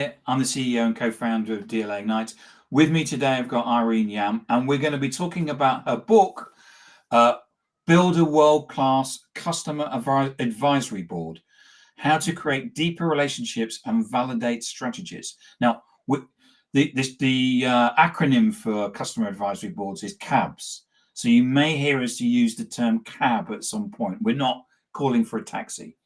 I'm the CEO and co-founder of DLA Ignite. With me today, I've got Irene Yam, and we're going to be talking about her book, uh, Build a World-Class Customer Advisory Board, How to Create Deeper Relationships and Validate Strategies. Now, the acronym for Customer Advisory Boards is CABs. So you may hear us use the term cab at some point. We're not calling for a taxi.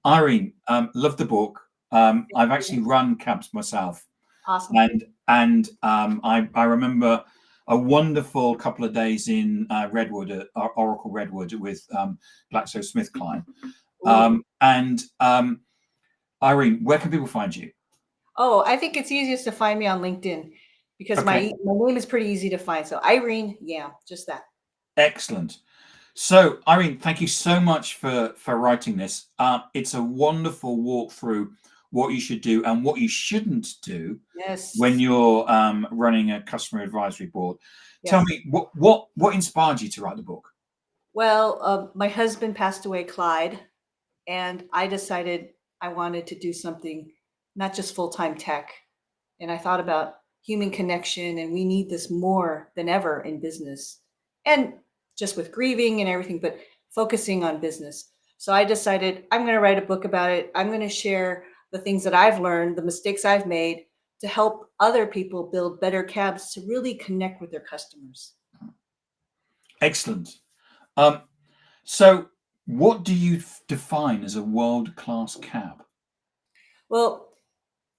Irene, love the book. I've actually run cabs myself, Awesome. and I remember a wonderful couple of days in Redwood, at Oracle Redwood, with GlaxoSmithKline. Ooh. Irene, where can people find you? Oh, I think it's easiest to find me on LinkedIn because Okay, my name is pretty easy to find. So Irene Yam, just that. excellent. So, Irene, thank you so much for writing this. It's a wonderful walk through what you should do and what you shouldn't do when Yes. you're running a customer advisory board. Tell Yes. me what inspired you to write the book? Well, my husband passed away, Clyde, and I decided I wanted to do something, not just full-time tech. And I thought about human connection, and we need this more than ever in business, and just with grieving and everything, but focusing on business. So I decided I'm going to write a book about it. I'm going to share the things that I've learned, the mistakes I've made, to help other people build better cabs to really connect with their customers. Excellent. Um, so, what do you define as a world-class cab? Well,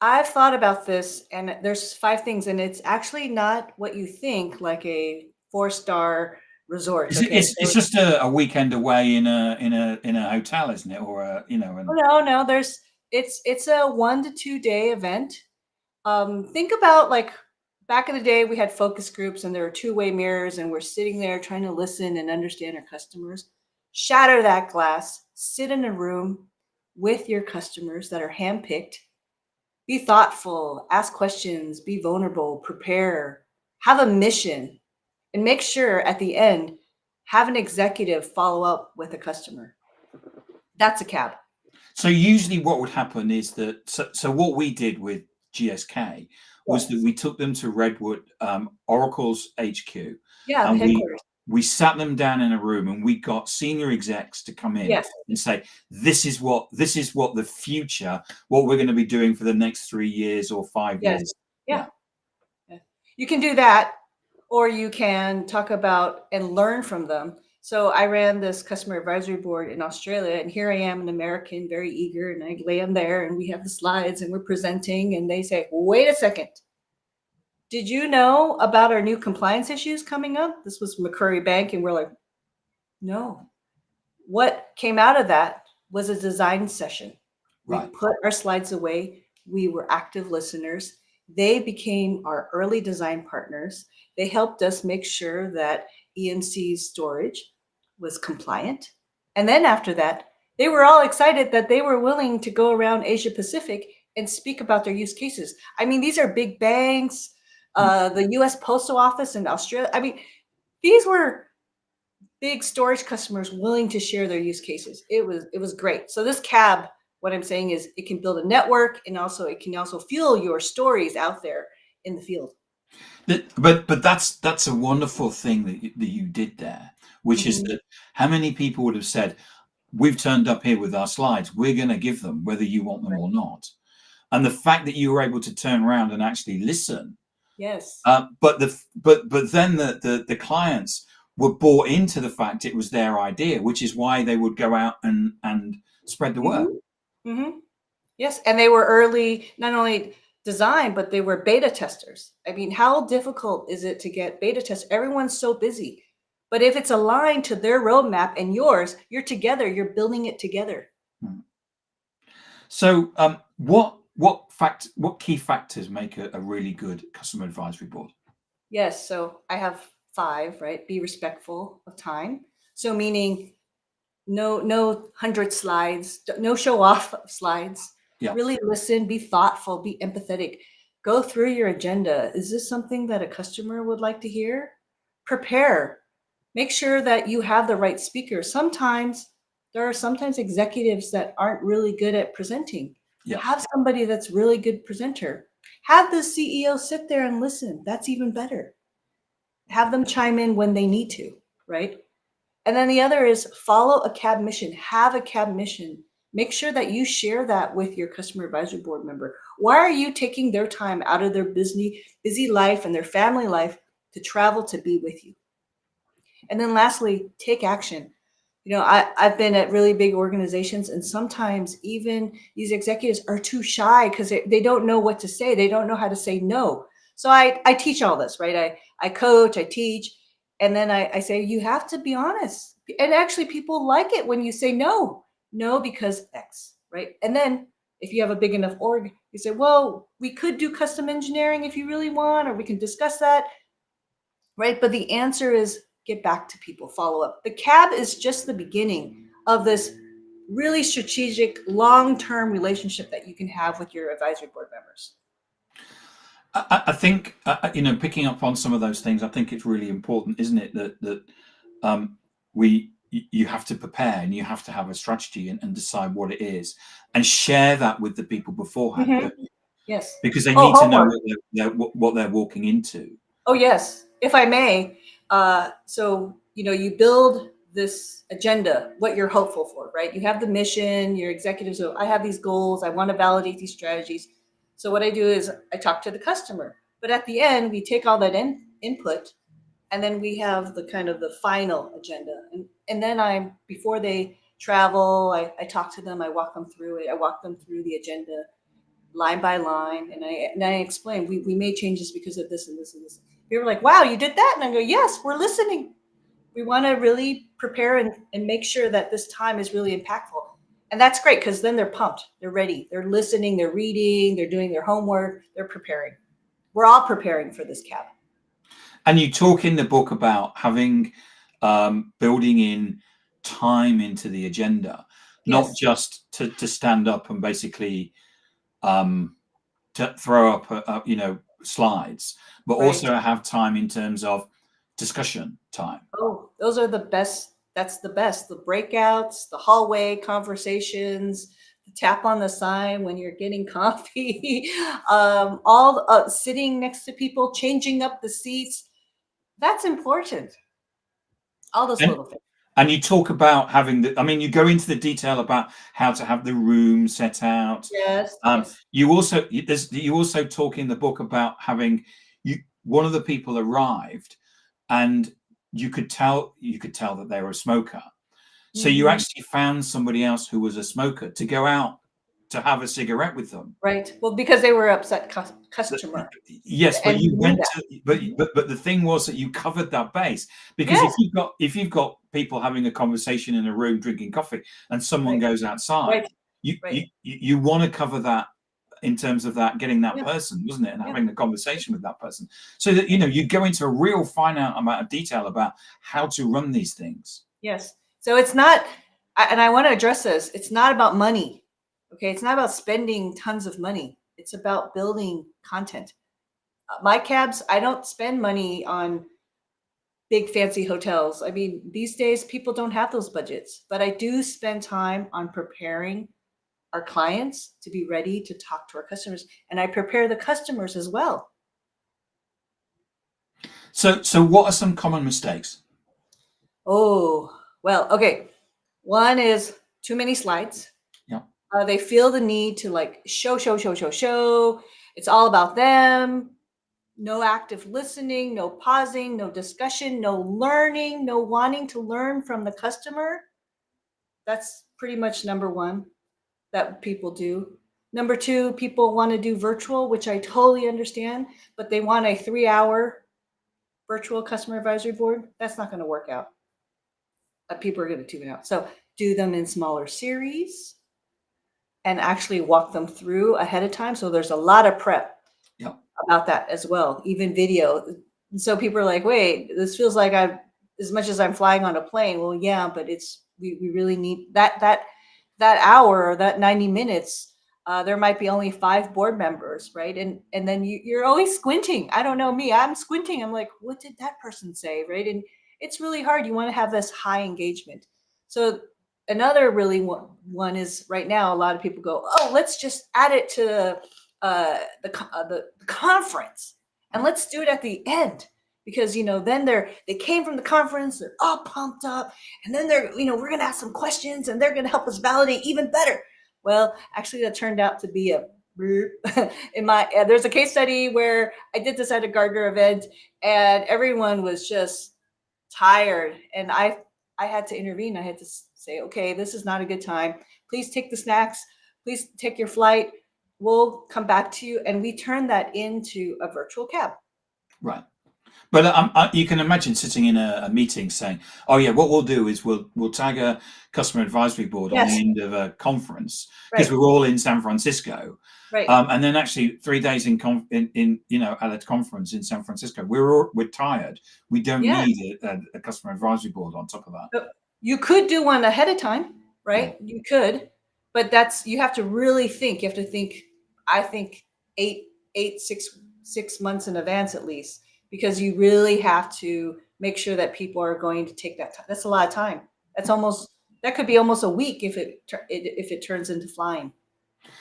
I've thought about this, and there's five things, and it's actually not what you think, like a four-star resort. Okay, It's just a weekend away in a hotel, isn't it? Or oh, and no, no, it's a 1 to 2 day event. Think about like back in the day, we had focus groups, and there were two-way mirrors, and we're sitting there trying to listen and understand our customers. Shatter that glass, sit in a room with your customers that are handpicked. Be thoughtful, ask questions, be vulnerable, prepare, have a mission, and make sure at the end, have an executive follow up with a customer. That's a cab. So usually what would happen is that so what we did with GSK was that Yes. we took them to Redwood, Oracle's HQ, Yeah, the and we headquarters. we sat them down in a room and we got senior execs to come in Yes. and say, this is what the future, what we're going to be doing for the next 3 years or five Yes. years. Yeah. Yeah. Yeah. You can do that, or you can talk about and learn from them. So I ran this customer advisory board in Australia, and here I am, an American, very eager, and I land there, and we have the slides, and we're presenting, and they say, "Wait a second, did you know about our new compliance issues coming up?" This was McCurry Bank, and we're like, "No." What came out of that was a design session. We Right. put our slides away. We were active listeners. They became our early design partners. They helped us make sure that EMC's storage was compliant. And then after that, they were all excited that they were willing to go around Asia Pacific and speak about their use cases. I mean, these are big banks, Mm. the US Postal Office in Australia. I mean, these were big storage customers willing to share their use cases. It was great. So this cab, what I'm saying is it can build a network, and also it can also fuel your stories out there in the field. But that's a wonderful thing that you did there, which is Hmm. that how many people would have said, we've turned up here with our slides, we're going to give them whether you want them Right. or not. And the fact that you were able to turn around and actually listen, Yes. but then the clients were bought into the fact it was their idea, which is why they would go out and spread the word. Hmm. Hmm. Yes, and they were early, not only design, but they were beta testers. I mean, how difficult is it to get beta testers? Everyone's so busy. But if it's aligned to their roadmap and yours, you're together, you're building it together. Hmm. So, what key factors make a really good customer advisory board? Yes, so I have five, right? Be respectful of time. So meaning no 100 slides, no show off of slides. Yeah. Really listen, be thoughtful, be empathetic. Go through your agenda. Is this something that a customer would like to hear? Prepare. Make sure that you have the right speaker. Sometimes there are sometimes executives that aren't really good at presenting. Yeah. Have somebody that's really good presenter. Have the CEO sit there and listen. That's even better. Have them chime in when they need to, right? And then the other is follow a CAB mission. Have a CAB mission. Make sure that you share that with your customer advisory board member. Why are you taking their time out of their busy life and their family life to travel to be with you? And then lastly, take action. I've been at really big organizations, and sometimes even these executives are too shy because they don't know what to say. They don't know how to say no. So I teach all this, right? I coach, I teach, and then I say, you have to be honest. And actually, people like it when you say no, no, because X, right? And then if you have a big enough org, you say, well, we could do custom engineering if you really want, or we can discuss that, right? But the answer is get back to people, follow up. The CAB is just the beginning of this really strategic, long-term relationship that you can have with your advisory board members. I think picking up on some of those things, I think it's really important, isn't it, that you have to prepare and you have to have a strategy and decide what it is and share that with the people beforehand, Mm-hmm. don't you? Yes. Because they Oh, need to know homework. what they're walking into. Oh, yes. If I may, so you build this agenda, what you're hopeful for, right? You have the mission, your executives. So I have these goals. I want to validate these strategies. So what I do is I talk to the customer, but at the end we take all that input, and then we have the kind of the final agenda. And then before they travel, I talk to them. I walk them through it. I walk them through the agenda line by line, and I explain we made changes because of this and this and this. People were like, wow, you did that? And I go, yes, we're listening. We want to really prepare and make sure that this time is really impactful. And that's great because then they're pumped. They're ready. They're listening. They're reading. They're doing their homework. They're preparing. We're all preparing for this CAB. And you talk in the book about having building in time into the agenda, not Yes. just to stand up and basically to throw up slides, but Right. also have time in terms of discussion time. Oh, those are the best. That's the best. The breakouts, the hallway conversations, the tap on the sign when you're getting coffee, all sitting next to people, changing up the seats. That's important. All those And little things. and you talk about having you go into the detail about how to have the room set out. Yes, yes. You also talk in the book about having one of the people arrived and you could tell that they were a smoker. So you Hmm. actually found somebody else who was a smoker to go out to have a cigarette with them. Right. Well, because they were upset customer, Yes, but and we you knew went that. to but Mhm. but the thing was that you covered that base because if Yes. you've got people having a conversation in a room drinking coffee and someone Right. goes outside, Right. you Right. you you want to cover that in terms of that getting that Yeah. person, wasn't it, and Yeah. having a conversation with that person so that you go into a real finite amount of detail about how to run these things. Yes. So it's not, and I want to address this. It's not about money. Okay. It's not about spending tons of money. It's about building content. My cabs, I don't spend money on big fancy hotels. I mean, these days people don't have those budgets, but I do spend time on preparing our clients to be ready to talk to our customers. And I prepare the customers as well. So what are some common mistakes? Oh, well, okay. One is too many slides. Yeah. They feel the need to like show, show, show, show, show. It's all about them. No active listening, no pausing, no discussion, no learning, no wanting to learn from the customer. That's pretty much number one that people do. Number two, people want to do virtual, which I totally understand, but they want a 3 hour virtual customer advisory board. That's not going to work out. People are going to tune out. So do them in smaller series and actually walk them through ahead of time. So there's a lot of prep Yeah. about that as well, even video. And so people are like, wait, this feels like as much as I'm flying on a plane. Well, yeah, but we really need that hour or that 90 minutes. There might be only 5 board members, right? And then you're always squinting. I don't know me. I'm squinting. I'm like, what did that person say, right? And it's really hard. You want to have this high engagement. So another really one is right now, a lot of people go, oh, let's just add it to the conference, and let's do it at the end, because then they came from the conference, they're all pumped up, and then we're going to ask some questions and they're going to help us validate even better. Well, actually, that turned out to be a in my there's a case study where I did this at a Gardner event, and everyone was just tired, and I had to intervene. I had to say, okay, this is not a good time. Please take the snacks. Please take your flight. We'll come back to you. And we turned that into a virtual cab. Right. But you can imagine sitting in a meeting saying, "Oh yeah, what we'll do is we'll tag a customer advisory board on Yes. the end of a conference because Right. we're all in San Francisco, Right. and then actually 3 days in at a conference in San Francisco, we're tired. We don't Yes. need a customer advisory board on top of that." So you could do one ahead of time, Yeah. right? You could, but you have to really think. You have to think, I think, 6 months in advance at least, because you really have to make sure that people are going to take that time. That's a lot of time. That could be almost a week if it turns into flying.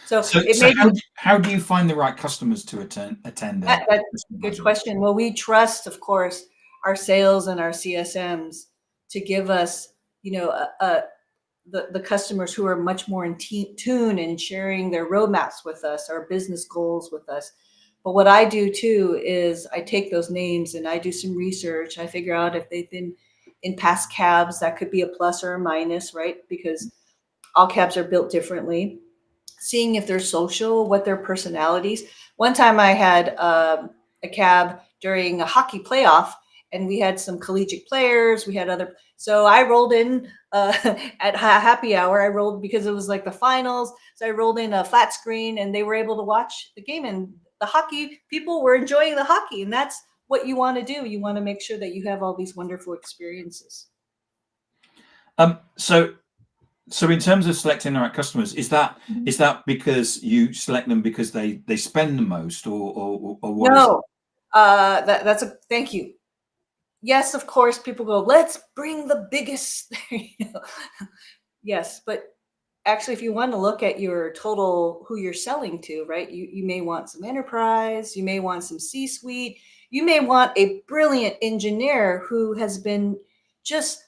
So it may be How do you find the right customers to attend a that's customer a good advisory? question. Well, we trust, of course, our sales and our CSMs to give us, the customers who are much more in tune and sharing their roadmaps with us, our business goals with us. But what I do too is I take those names and I do some research. I figure out if they've been in past cabs. That could be a plus or a minus, right? Because all cabs are built differently. Seeing if they're social, what their personalities. One time I had a cab during a hockey playoff, and we had some collegiate players. We had other. So I rolled in at happy hour. I rolled because it was like the finals. So I rolled in a flat screen, and they were able to watch the game. And the hockey people were enjoying the hockey, and that's what you want to do. You want to make sure that you have all these wonderful experiences. So in terms of selecting the right customers, is that because you select them because they spend the most, or what is it? No, that's a thank you. Yes, of course, people go, let's bring the biggest. Yes, but actually, if you want to look at your total, who you're selling to, right? You may want some enterprise, you may want some C-suite, you may want a brilliant engineer who has been just,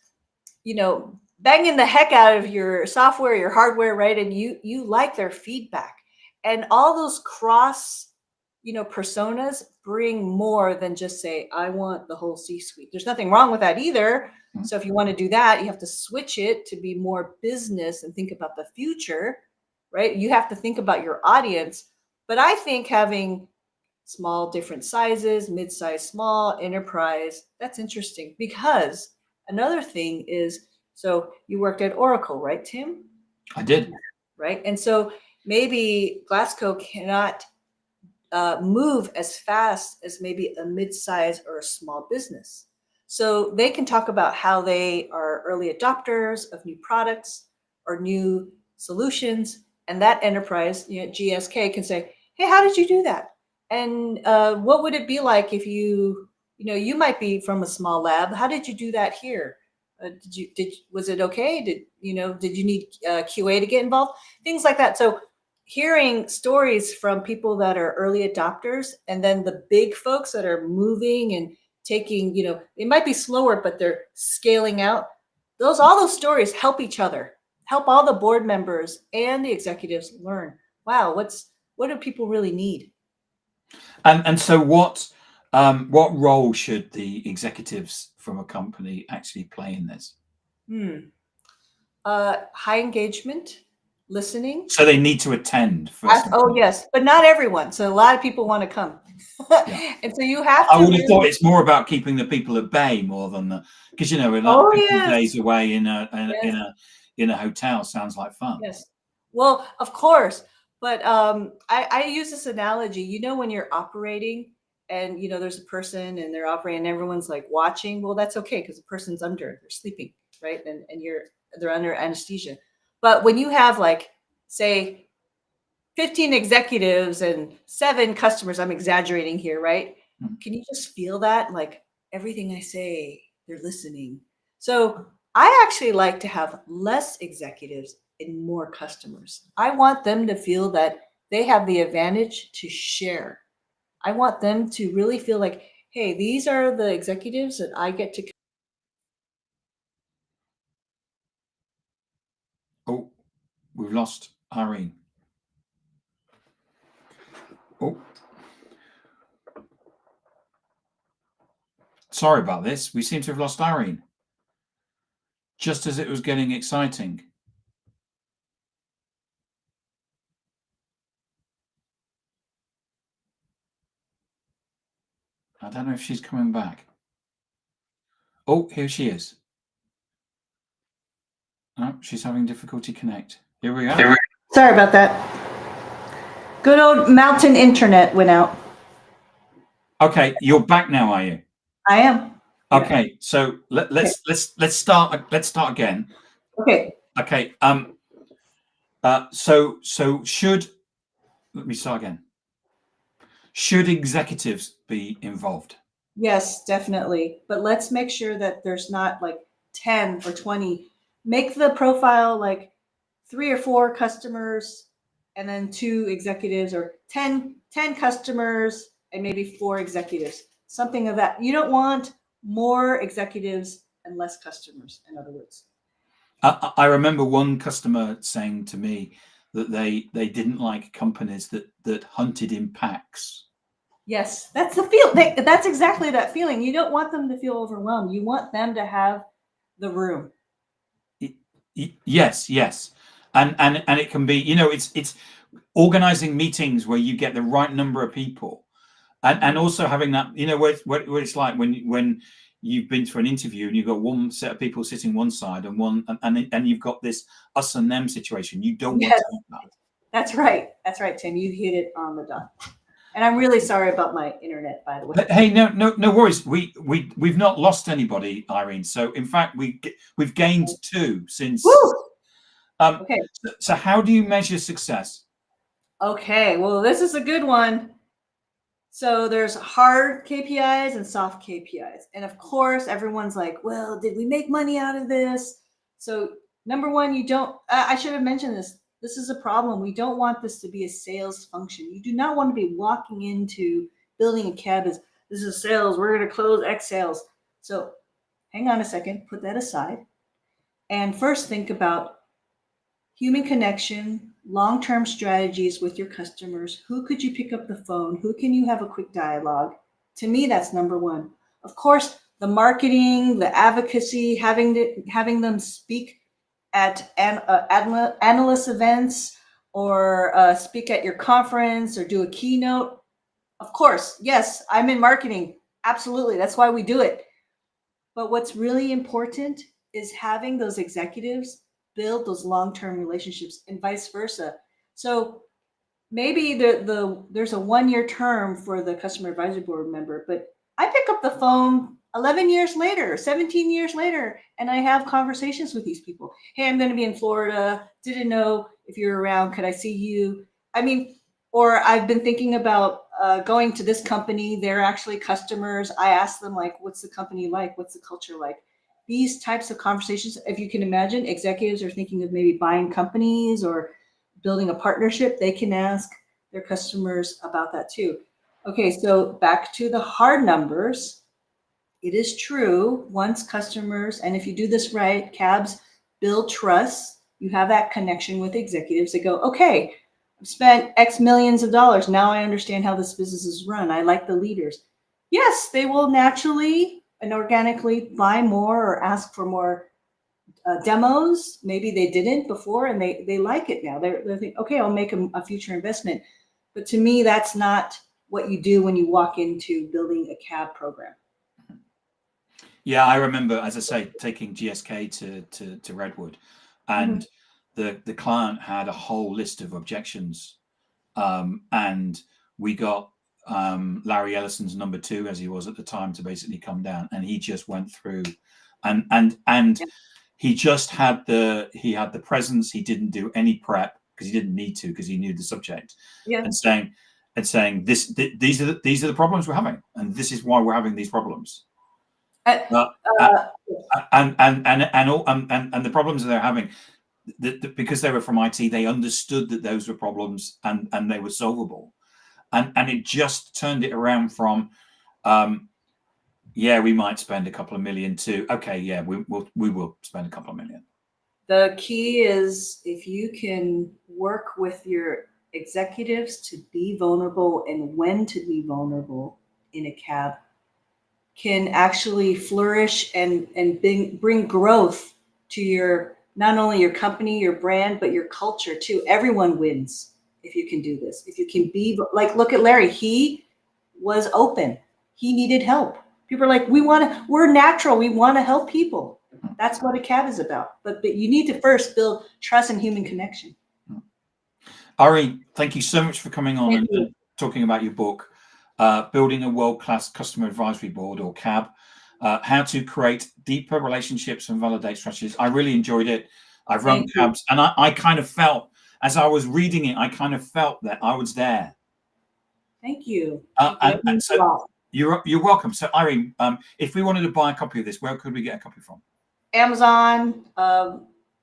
banging the heck out of your software, your hardware, right? And you like their feedback. And all those personas bring more than just say, I want the whole C-suite. There's nothing wrong with that either. So if you want to do that, you have to switch it to be more business and think about the future, right? You have to think about your audience. But I think having small, different sizes, mid-size, small, enterprise, that's interesting, because another thing is, so you worked at Oracle, right, Tim? I did. Right. And so maybe Glasgow cannot move as fast as maybe a mid-size or a small business. So they can talk about how they are early adopters of new products or new solutions. And that enterprise, GSK, can say, hey, how did you do that? And what would it be like if you might be from a small lab. How did you do that here? Was it okay? Did you need QA to get involved? Things like that. So hearing stories from people that are early adopters, and then the big folks that are moving and taking, it might be slower, but they're scaling out. All those stories help each other, help all the board members and the executives learn. Wow, what do people really need? And so what role should the executives from a company actually play in this? High engagement, listening. So they need to attend first and Oh foremost. yes, but not everyone. So a lot of people want to come, Yeah. and so you have I to would have thought really. it's more about keeping the people at bay more than because we're not Oh 2 days yes, away yes, in a hotel sounds like fun. yes. Well, of course, but I use this analogy. When you're operating, and there's a person and they're operating, and everyone's like watching. Well, that's okay because the person's they're sleeping, right? And they're under anesthesia. But when you have, like, say, 15 executives and 7 customers, I'm exaggerating here, right? Mm. Can you just feel that? Like, everything I say, they're listening. So I actually like to have less executives and more customers. I want them to feel that they have the advantage to share. I want them to really feel like, hey, these are the executives that I get to. Oh, we've lost Irene. Oh, sorry about this. We seem to have lost Irene just as it was getting exciting. I don't know if she's coming back. Oh, here she is. Oh, she's having difficulty connect. Here we go. Sorry about that. Good old mountain internet went out. Okay, you're back now, are you? I am. Okay, so let's start again. Okay. Okay, so should let me start again. Should executives be involved? Yes, definitely. But let's make sure that there's not like 10 or 20. Make the profile like 3 or 4 customers and then 2 executives, or 10 customers and maybe 4 executives. Something of that. You don't want more executives and less customers, in other words. I remember one customer saying to me that they didn't like companies that hunted in packs. Yes, that's the feel. That's exactly that feeling. You don't want them to feel overwhelmed. You want them to have the room. Yes, yes, and it can be, it's organizing meetings where you get the right number of people, and also having that, where it's like when you've been to an interview and you've got one set of people sitting one side and one and you've got this us and them situation. You don't want Yes, to have that. that's right. That's right, Tim. You hit it on the dot. And I'm really sorry about my internet, by the way. But hey, no worries. We've not lost anybody, Irene. So in fact, we've gained 2 since. Woo! Um, Okay. so how do you measure success? Okay. Well, this is a good one. So there's hard KPIs and soft KPIs. And of course, everyone's like, well, did we make money out of this? So, number one, you don't, I should have mentioned this. This is a problem. We don't want this to be a sales function. You do not want to be walking into building a cab as this is sales. We're going to close X sales. So, hang on a second, put that aside. And first, think about human connection, long term strategies with your customers. Who could you pick up the phone? Who can you have a quick dialogue? To me, that's number one. Of course, the marketing, the advocacy, having them speak at analyst events, or speak at your conference, or do a keynote. Of course, yes, I'm in marketing. Absolutely. That's why we do it. But what's really important is having those executives build those long-term relationships and vice versa. So maybe there's a 1-year term for the customer advisory board member, but I pick up the phone 11 years later, 17 years later, and I have conversations with these people. Hey, I'm going to be in Florida. Didn't know if you're around. Could I see you? I mean, or I've been thinking about going to this company. They're actually customers. I ask them, like, what's the company like? What's the culture like? These types of conversations, if you can imagine, executives are thinking of maybe buying companies or building a partnership. They can ask their customers about that too. Okay, so back to the hard numbers. It is true, once customers, and if you do this right, cabs build trust, you have that connection with executives. They go, okay, I've spent X millions of dollars. Now I understand how this business is run. I like the leaders. Yes, they will naturally and organically buy more or ask for more demos. Maybe they didn't before and they like it now. They're thinking, okay, I'll make a future investment. But to me, that's not what you do when you walk into building a cab program. Yeah, I remember, as I say, taking GSK to Redwood, Mhm. and the client had a whole list of objections, and we got Larry Ellison's number 2, as he was at the time, to basically come down, and he just went through, and Yeah. he just had the presence. He didn't do any prep because he didn't need to, because he knew the subject, Yeah. and saying these are the problems we're having, and this is why we're having these problems. Uh, Uh, uh, and the problems that they're having, because they were from IT, they understood that those were problems and they were solvable, and it just turned it around from, yeah, we might spend a couple of million to, okay, yeah, we will spend a couple of million. the key is if you can work with your executives to be vulnerable and when to be vulnerable in a cab, can actually flourish and bring growth to your, not only your company, your brand, but your culture too. Everyone wins if you can do this. If you can be like, look at Larry, he was open. He needed help. People are like, we're natural. We want to help people. That's what a cab is about. But you need to first build trust and human connection. Irene, thank you so much for coming on Thank you. and talking about your book, Building a World-Class Customer Advisory Board, or CAB, how to create deeper relationships and validate strategies. I really enjoyed it. I've run Thank you. CABs, and I kind of felt, as I was reading it, I kind of felt that I was there. Thank you. And so you're welcome. So Irene, if we wanted to buy a copy of this, where could we get a copy from? Amazon.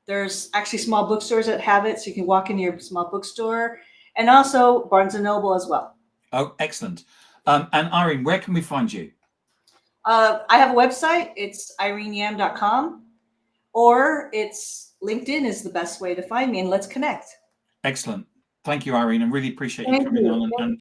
There's actually small bookstores that have it, so you can walk in your small bookstore, and also Barnes and Noble as well. Oh, excellent. And Irene, where can we find you? I have a website. It's ireneyam.com, or it's LinkedIn is the best way to find me, and let's connect. Excellent. Thank you, Irene. I really appreciate you Thank coming you. on and